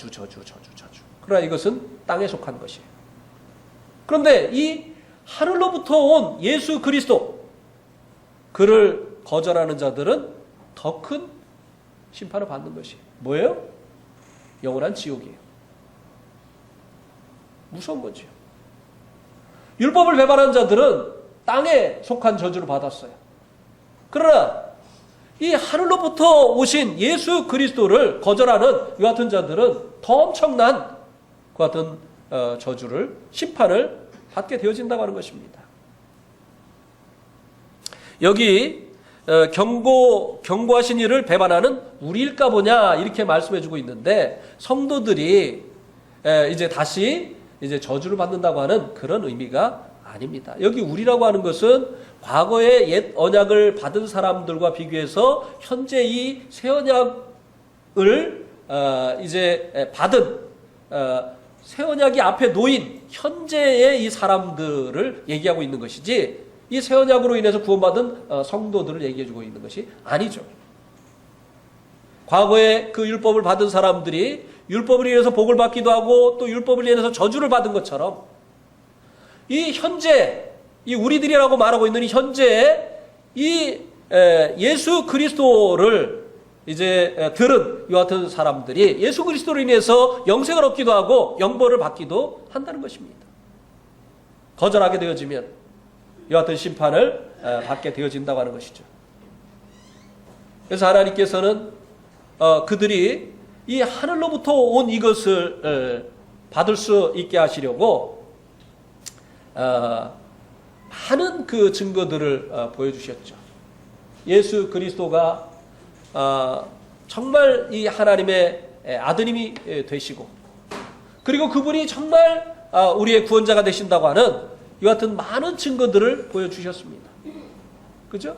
A: 그러나 이것은 땅에 속한 것이에요. 그런데 이 하늘로부터 온 예수 그리스도, 그를 거절하는 자들은 더 큰 심판을 받는 것이에요. 뭐예요? 영원한 지옥이에요. 무서운 거죠. 율법을 배반한 자들은 땅에 속한 저주를 받았어요. 그러나 이 하늘로부터 오신 예수 그리스도를 거절하는 이 같은 자들은 더 엄청난 그 같은 저주를, 심판을 받게 되어진다고 하는 것입니다. 여기 경고하신 이를 배반하는 우리일까 보냐 이렇게 말씀해주고 있는데, 성도들이 이제 다시 이제 저주를 받는다고 하는 그런 의미가 아닙니다. 여기 우리라고 하는 것은 과거의 옛 언약을 받은 사람들과 비교해서 현재 이 새 언약을 이제 받은 새 언약이 앞에 놓인 현재의 이 사람들을 얘기하고 있는 것이지, 이 새 언약으로 인해서 구원받은 성도들을 얘기해주고 있는 것이 아니죠. 과거에 그 율법을 받은 사람들이 율법을 인해서 복을 받기도 하고 또 율법을 인해서 저주를 받은 것처럼, 이 현재, 이 우리들이라고 말하고 있는 이 현재의 이 예수 그리스도를 이제 들은 이 같은 사람들이 예수 그리스도로 인해서 영생을 얻기도 하고 영벌을 받기도 한다는 것입니다. 거절하게 되어지면 이 같은 심판을 받게 되어진다고 하는 것이죠. 그래서 하나님께서는 그들이 이 하늘로부터 온 이것을 받을 수 있게 하시려고 많은 그 증거들을 보여주셨죠. 예수 그리스도가 정말 이 하나님의 아드님이 되시고, 그리고 그분이 정말 우리의 구원자가 되신다고 하는 이 같은 많은 증거들을 보여주셨습니다. 그죠?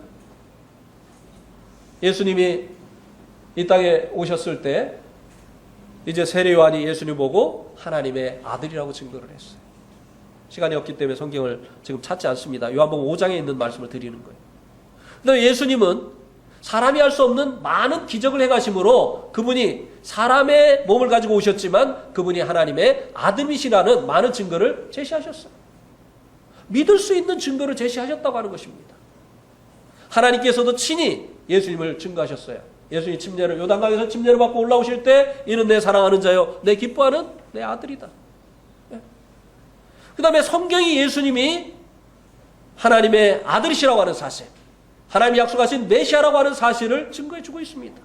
A: 예수님이 이 땅에 오셨을 때 이제 세례 요한이 예수님 보고 하나님의 아들이라고 증거를 했어요. 시간이 없기 때문에 성경을 지금 찾지 않습니다. 요한복음 5장에 있는 말씀을 드리는 거예요. 그런데 예수님은 사람이 할 수 없는 많은 기적을 행하심으로 그분이 사람의 몸을 가지고 오셨지만 그분이 하나님의 아들이시라는 많은 증거를 제시하셨어요. 믿을 수 있는 증거를 제시하셨다고 하는 것입니다. 하나님께서도 친히 예수님을 증거하셨어요. 예수님 요단강에서 침례를 받고 올라오실 때 이는 내 사랑하는 자요 내 기뻐하는 내 아들이다. 그 다음에 성경이 예수님이 하나님의 아들이시라고 하는 사실, 하나님이 약속하신 메시아라고 하는 사실을 증거해 주고 있습니다.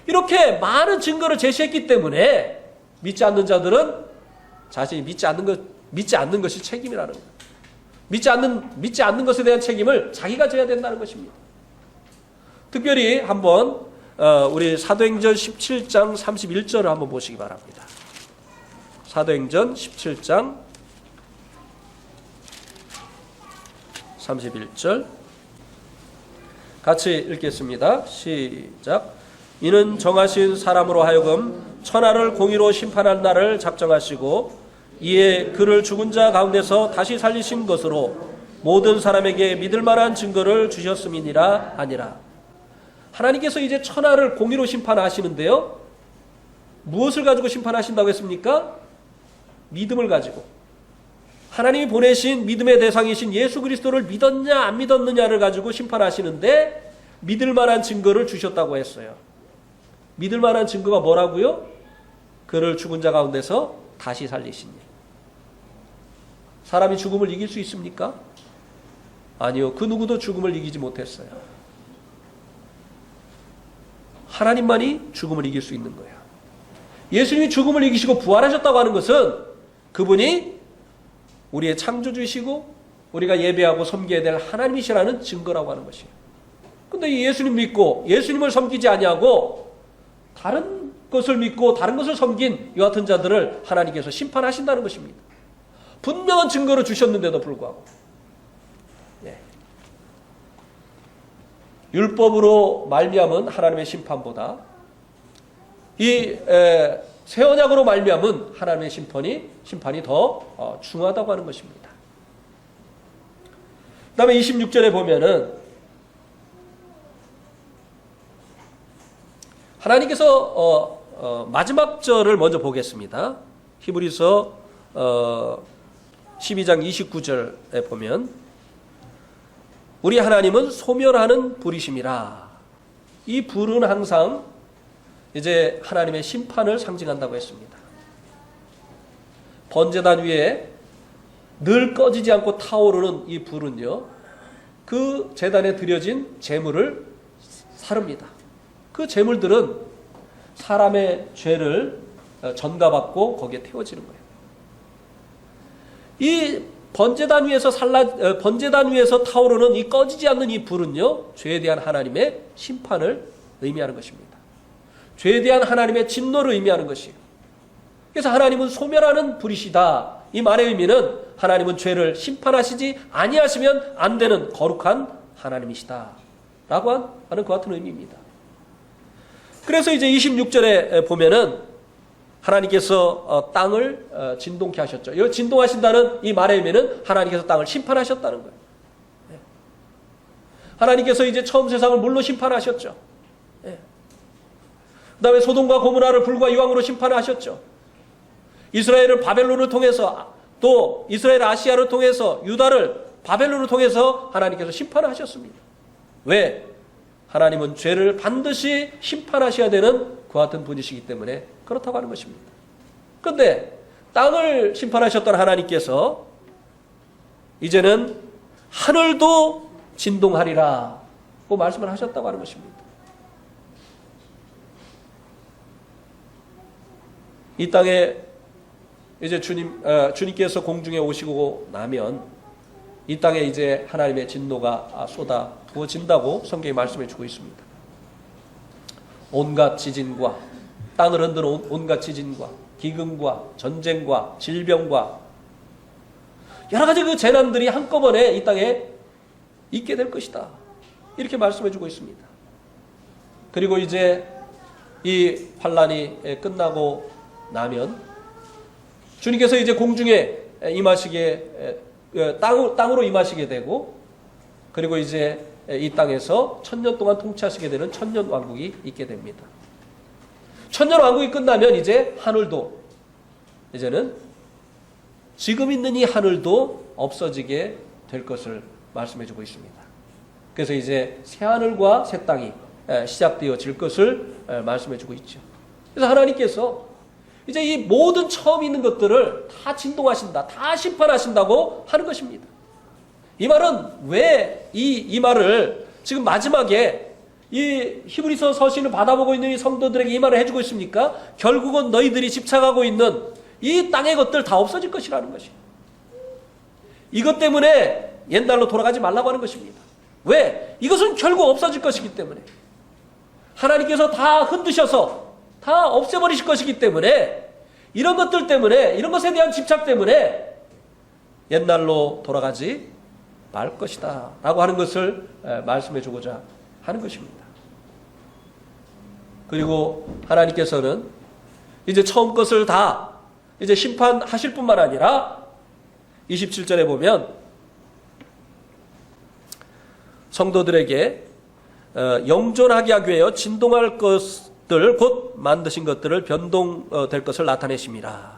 A: 이렇게 많은 증거를 제시했기 때문에 믿지 않는 자들은 자신이 믿지 않는 것이 책임이라는 거예요. 믿지 않는 것에 대한 책임을 자기가 져야 된다는 것입니다. 특별히 한번 우리 사도행전 17장 31절을 한번 보시기 바랍니다. 사도행전 17장 31절 같이 읽겠습니다. 시작. 이는 정하신 사람으로 하여금 천하를 공의로 심판할 날을 작정하시고 이에 그를 죽은 자 가운데서 다시 살리신 것으로 모든 사람에게 믿을 만한 증거를 주셨음이니라 하니라. 하나님께서 이제 천하를 공의로 심판하시는데요. 무엇을 가지고 심판하신다고 했습니까? 믿음을 가지고. 하나님이 보내신 믿음의 대상이신 예수 그리스도를 믿었냐 안 믿었느냐를 가지고 심판하시는데 믿을 만한 증거를 주셨다고 했어요. 믿을 만한 증거가 뭐라고요? 그를 죽은 자 가운데서 다시 살리신 일. 사람이 죽음을 이길 수 있습니까? 아니요. 그 누구도 죽음을 이기지 못했어요. 하나님만이 죽음을 이길 수 있는 거예요. 예수님이 죽음을 이기시고 부활하셨다고 하는 것은 그분이 우리의 창조주이시고 우리가 예배하고 섬겨야 될 하나님이시라는 증거라고 하는 것이에요. 근데 이 예수님 믿고 예수님을 섬기지 아니하고 다른 것을 믿고 다른 것을 섬긴 이 같은 자들을 하나님께서 심판하신다는 것입니다. 분명한 증거를 주셨는데도 불구하고. 예. 율법으로 말미암은 하나님의 심판보다 이 새 언약으로 말미암은 하나님의 심판이 더 중하다고 하는 것입니다. 그 다음에 26절에 보면은 하나님께서 마지막 절을 먼저 보겠습니다. 히브리서 12장 29절에 보면 우리 하나님은 소멸하는 불이심이라. 이 불은 항상 이제 하나님의 심판을 상징한다고 했습니다. 번제단 위에 늘 꺼지지 않고 타오르는 이 불은요, 그 제단에 드려진 제물을 사릅니다. 그 제물들은 사람의 죄를 전가받고 거기에 태워지는 거예요. 이 번제단 위에서 타오르는 이 꺼지지 않는 이 불은요, 죄에 대한 하나님의 심판을 의미하는 것입니다. 죄에 대한 하나님의 진노를 의미하는 것이에요. 그래서 하나님은 소멸하는 불이시다. 이 말의 의미는 하나님은 죄를 심판하시지 아니하시면 안 되는 거룩한 하나님이시다 라고 하는 그 같은 의미입니다. 그래서 이제 26절에 보면은 하나님께서 땅을 진동케 하셨죠. 이 진동하신다는 이 말의 의미는 하나님께서 땅을 심판하셨다는 거예요. 하나님께서 이제 처음 세상을 물로 심판하셨죠. 그 다음에 소돔과 고모라를 불과 이왕으로 심판하셨죠. 이스라엘을 바벨론을 통해서, 또 이스라엘 아시아를 통해서, 유다를 바벨론을 통해서 하나님께서 심판하셨습니다. 왜? 하나님은 죄를 반드시 심판하셔야 되는 그와 같은 분이시기 때문에 그렇다고 하는 것입니다. 그런데 땅을 심판하셨던 하나님께서 이제는 하늘도 진동하리라고 말씀을 하셨다고 하는 것입니다. 이 땅에 이제 주님께서 공중에 오시고 나면 이 땅에 이제 하나님의 진노가 쏟아 부어진다고 성경이 말씀해 주고 있습니다. 온갖 지진과 땅을 흔드는 온갖 지진과 기근과 전쟁과 질병과 여러 가지 그 재난들이 한꺼번에 이 땅에 있게 될 것이다. 이렇게 말씀해 주고 있습니다. 그리고 이제 이 환란이 끝나고 나면 주님께서 이제 공중에 임하시게 땅으로 임하시게 되고, 그리고 이제 이 땅에서 1000년 동안 통치하시게 되는 천년 왕국이 있게 됩니다. 천년 왕국이 끝나면 이제 하늘도, 이제는 지금 있는 이 하늘도 없어지게 될 것을 말씀해 주고 있습니다. 그래서 이제 새 하늘과 새 땅이 시작되어질 것을 말씀해 주고 있죠. 그래서 하나님께서 이제 이 모든 처음 있는 것들을 다 진동하신다, 다 심판하신다고 하는 것입니다. 이 말은 왜 이 말을 지금 마지막에 이 히브리서 서신을 받아보고 있는 이 성도들에게 이 말을 해주고 있습니까? 결국은 너희들이 집착하고 있는 이 땅의 것들 다 없어질 것이라는 것이에요. 이것 때문에 옛날로 돌아가지 말라고 하는 것입니다. 왜? 이것은 결국 없어질 것이기 때문에. 하나님께서 다 흔드셔서 다 없애버리실 것이기 때문에, 이런 것들 때문에, 이런 것에 대한 집착 때문에 옛날로 돌아가지 말 것이다 라고 하는 것을 말씀해 주고자 하는 것입니다. 그리고 하나님께서는 이제 처음 것을 다 이제 심판하실 뿐만 아니라 27절에 보면 성도들에게 영존하게 하기 위하여 진동할 것들 곧 만드신 것들을 변동될 것을 나타내심이라.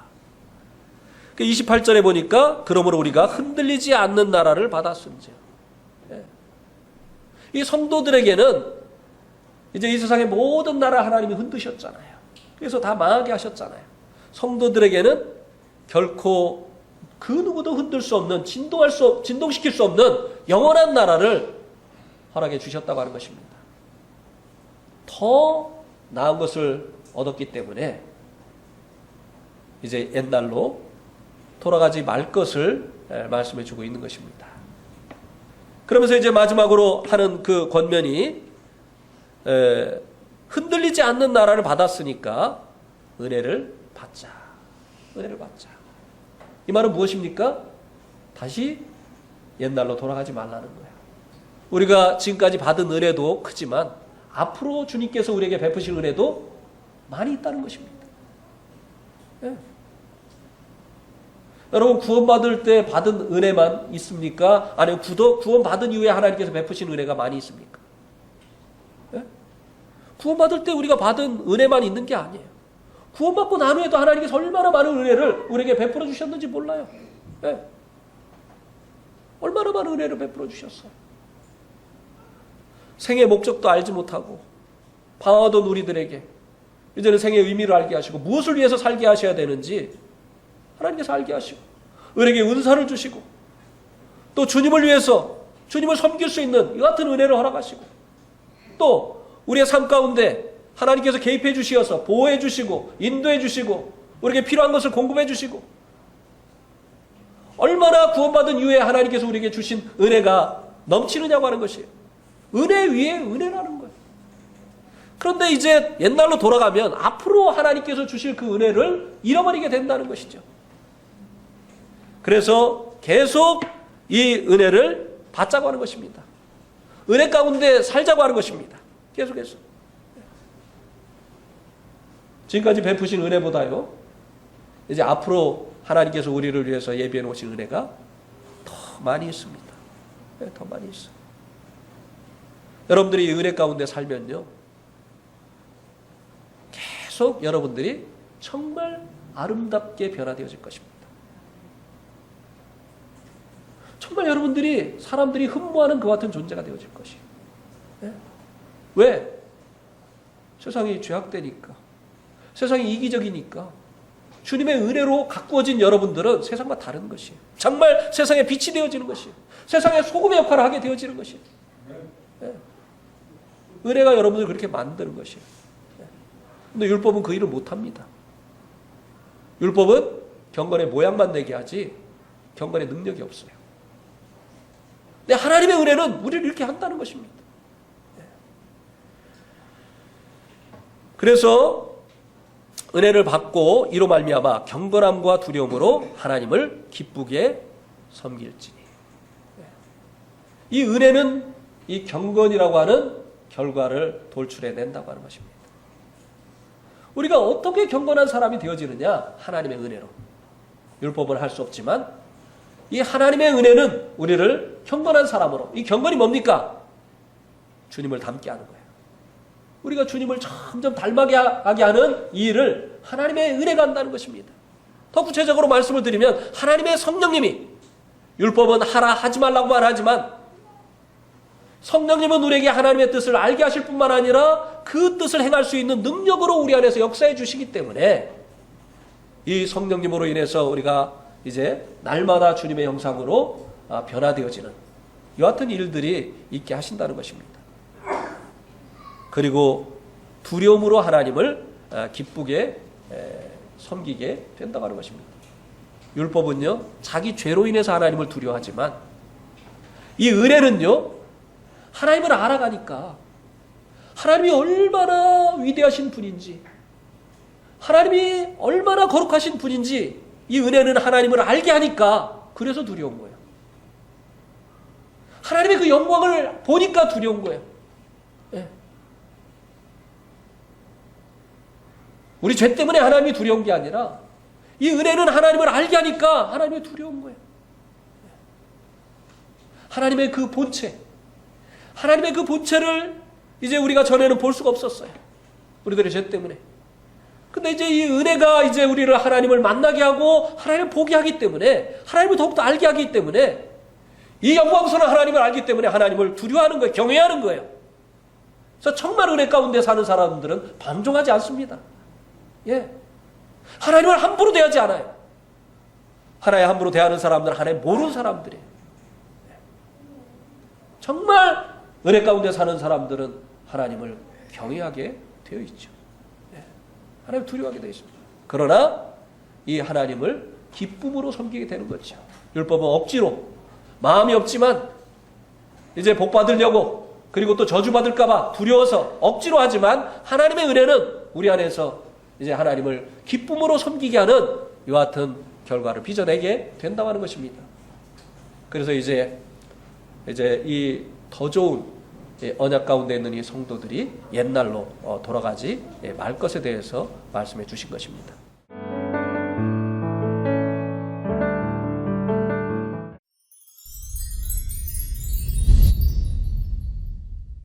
A: 28절에 보니까 그러므로 우리가 흔들리지 않는 나라를 받았음지요. 이 성도들에게는 이제 이 세상의 모든 나라 하나님이 흔드셨잖아요. 그래서 다 망하게 하셨잖아요. 성도들에게는 결코 그 누구도 흔들 수 없는, 진동시킬 수 없는 영원한 나라를 허락해 주셨다고 하는 것입니다. 더 나은 것을 얻었기 때문에 이제 옛날로 돌아가지 말 것을 말씀해 주고 있는 것입니다. 그러면서 이제 마지막으로 하는 그 권면이 흔들리지 않는 나라를 받았으니까 은혜를 받자. 은혜를 받자. 이 말은 무엇입니까? 다시 옛날로 돌아가지 말라는 거예요. 우리가 지금까지 받은 은혜도 크지만 앞으로 주님께서 우리에게 베푸실 은혜도 많이 있다는 것입니다. 예. 여러분, 구원받을 때 받은 은혜만 있습니까? 아니면 구원받은 이후에 하나님께서 베푸신 은혜가 많이 있습니까? 예? 구원받을 때 우리가 받은 은혜만 있는 게 아니에요. 구원받고 난 후에도 하나님께서 얼마나 많은 은혜를 우리에게 베풀어 주셨는지 몰라요. 예? 얼마나 많은 은혜를 베풀어 주셨어요. 생의 목적도 알지 못하고 방황하던 우리들에게 이제는 생의 의미를 알게 하시고 무엇을 위해서 살게 하셔야 되는지 하나님께서 알게 하시고 우리에게 은사를 주시고 또 주님을 위해서 주님을 섬길 수 있는 이 같은 은혜를 허락하시고 또 우리의 삶 가운데 하나님께서 개입해 주시어서 보호해 주시고 인도해 주시고 우리에게 필요한 것을 공급해 주시고 얼마나 구원받은 이후에 하나님께서 우리에게 주신 은혜가 넘치느냐고 하는 것이에요. 은혜 위에 은혜라는 거예요. 그런데 이제 옛날로 돌아가면 앞으로 하나님께서 주실 그 은혜를 잃어버리게 된다는 것이죠. 그래서 계속 이 은혜를 받자고 하는 것입니다. 은혜 가운데 살자고 하는 것입니다. 계속해서. 지금까지 베푸신 은혜보다요, 이제 앞으로 하나님께서 우리를 위해서 예비해 놓으신 은혜가 더 많이 있습니다. 네, 더 많이 있어요. 여러분들이 이 은혜 가운데 살면요, 계속 여러분들이 정말 아름답게 변화되어질 것입니다. 정말 여러분들이 사람들이 흠모하는 그 같은 존재가 되어질 것이에요. 네? 왜? 세상이 죄악되니까. 세상이 이기적이니까. 주님의 은혜로 가꾸어진 여러분들은 세상과 다른 것이에요. 정말 세상에 빛이 되어지는 것이에요. 세상에 소금의 역할을 하게 되어지는 것이에요. 네. 은혜가 여러분을 그렇게 만드는 것이에요. 근데 율법은 그 일을 못합니다. 율법은 경건의 모양만 내게 하지 경건의 능력이 없어요. 근데 하나님의 은혜는 우리를 이렇게 한다는 것입니다. 그래서 은혜를 받고 이로 말미암아 경건함과 두려움으로 하나님을 기쁘게 섬길지니. 이 은혜는 이 경건이라고 하는 결과를 돌출해낸다고 하는 것입니다. 우리가 어떻게 경건한 사람이 되어지느냐? 하나님의 은혜로. 율법은 할 수 없지만 이 하나님의 은혜는 우리를 경건한 사람으로. 이 경건이 뭡니까? 주님을 닮게 하는 거예요. 우리가 주님을 점점 닮게 하게 하는 이 일을 하나님의 은혜가 한다는 것입니다. 더 구체적으로 말씀을 드리면 하나님의 성령님이, 율법은 하라 하지 말라고 말하지만 성령님은 우리에게 하나님의 뜻을 알게 하실 뿐만 아니라 그 뜻을 행할 수 있는 능력으로 우리 안에서 역사해 주시기 때문에 이 성령님으로 인해서 우리가 이제 날마다 주님의 형상으로 변화되어지는 이 같은 일들이 있게 하신다는 것입니다. 그리고 두려움으로 하나님을 기쁘게 섬기게 된다고 하는 것입니다. 율법은요, 자기 죄로 인해서 하나님을 두려워하지만 이 은혜는요, 하나님을 알아가니까 하나님이 얼마나 위대하신 분인지, 하나님이 얼마나 거룩하신 분인지 이 은혜는 하나님을 알게 하니까 그래서 두려운 거예요. 하나님의 그 영광을 보니까 두려운 거예요. 예. 우리 죄 때문에 하나님이 두려운 게 아니라 이 은혜는 하나님을 알게 하니까 하나님이 두려운 거예요. 하나님의 그 본체, 하나님의 그 본체를 이제 우리가 전에는 볼 수가 없었어요. 우리들의 죄 때문에. 근데 이제 이 은혜가 이제 우리를 하나님을 만나게 하고 하나님을 보게 하기 때문에, 하나님을 더욱더 알게 하기 때문에, 이 영광스러운 하나님을 알기 때문에 하나님을 두려워하는 거예요. 경외하는 거예요. 그래서 정말 은혜 가운데 사는 사람들은 방종하지 않습니다. 예. 하나님을 함부로 대하지 않아요. 하나님 함부로 대하는 사람들은 하나님 모르는 사람들이에요. 정말 은혜 가운데 사는 사람들은 하나님을 경외하게 되어 있죠. 하나님 두려워하게 되어 있습니다. 그러나 이 하나님을 기쁨으로 섬기게 되는 거죠. 율법은 억지로, 마음이 없지만 이제 복 받으려고, 그리고 또 저주받을까 봐 두려워서 억지로 하지만 하나님의 은혜는 우리 안에서 이제 하나님을 기쁨으로 섬기게 하는 이와 같은 결과를 빚어내게 된다고 하는 것입니다. 그래서 이제 이 더 좋은 언약 가운데 있는 이 성도들이 옛날로 돌아가지 말 것에 대해서 말씀해 주신 것입니다.